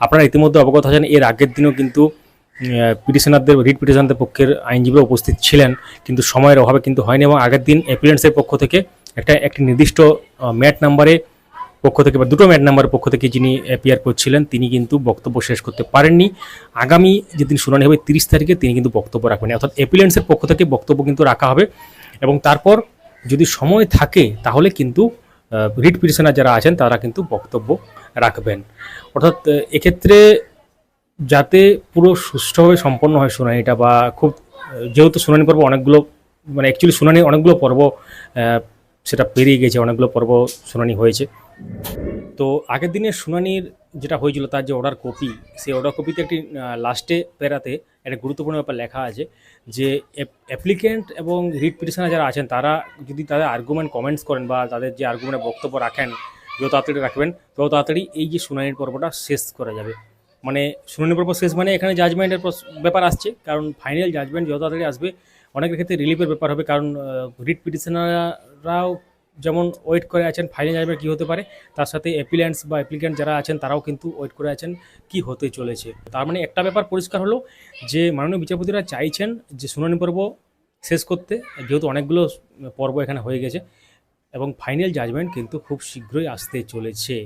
আপনারা ইতিমধ্যে অবগত আছেন, এর আগের দিনও কিন্তু রিট পিটিশনারদের পক্ষের আইনজীবীরা উপস্থিত ছিলেন, কিন্তু সময়ের অভাবে কিন্তু হয়নি। এবং আগের দিন অ্যাপিলেন্টসের পক্ষ থেকে একটি নির্দিষ্ট ম্যাট নাম্বারে পক্ষ থেকে বা দুটো ম্যাট নাম্বারের পক্ষ থেকে যিনি অ্যাপিয়ার করছিলেন তিনি কিন্তু বক্তব্য শেষ করতে পারেননি। আগামী যেদিন শুনানি হবে 30 তারিখে তিনি কিন্তু বক্তব্য রাখবেন, অর্থাৎ অ্যাপিলেন্টসের পক্ষ থেকে বক্তব্য কিন্তু রাখা হবে। এবং তারপর যদি সময় থাকে তাহলে কিন্তু রিট পিটিশনার যারা আছেন তারা কিন্তু বক্তব্য রাখবেন। অর্থাৎ এক্ষেত্রে যাতে পুরো সুষ্ঠুভাবে সম্পন্ন হয় শুনানিটা, বা খুব যেহেতু শুনানি পর্ব অনেকগুলো, মানে অ্যাকচুয়ালি শুনানি অনেকগুলো পর্ব সেটা পেরিয়ে গেছে, অনেকগুলো পর্ব শুনানি হয়েছে। তো আগের দিনের শুনানির যেটা হয়েছিল তার যে অর্ডার কপি, সেই অর্ডার কপিতে একটি লাস্টে প্যারাতে একটা গুরুত্বপূর্ণ ব্যাপার লেখা আছে যে অ্যাপ্লিকেন্ট এবং রিট পিটিশনার যারা আছেন তারা যদি তাদের আর্গুমেন্ট কমেন্টস করেন বা তাদের যে আর্গুমেন্টের বক্তব্য রাখেন, যত তাড়াতাড়ি রাখবেন তত তাড়াতাড়ি এই যে শুনানির পর্বটা শেষ করা যাবে। মানে শুনানি পর্ব শেষ মানে এখানে জাজমেন্টের ব্যাপার আসছে, কারণ ফাইনাল জাজমেন্ট যত তাড়াতাড়ি আসবে অনেকের ক্ষেত্রে রিলিফের ব্যাপার হবে। কারণ রিট পিটিশনাররাও যেমন ওয়েট করে আছেন ফাইনাল জাজমেন্ট কী হতে পারে, তার সাথে অ্যাপিল্যান্টস বা অ্যাপ্লিক্যান্ট যারা আছেন তারাও কিন্তু ওয়েট করে আছেন কি হতে চলেছে। তার মানে একটা ব্যাপার পরিষ্কার হলো যে মাননীয় বিচারপতিরা চাইছেন যে শুনানি পর্ব শেষ করতে, যেহেতু অনেকগুলো পর্ব এখানে হয়ে গেছে, এবং ফাইনাল জাজমেন্ট কিন্তু খুব শীঘ্রই আসতে চলেছে।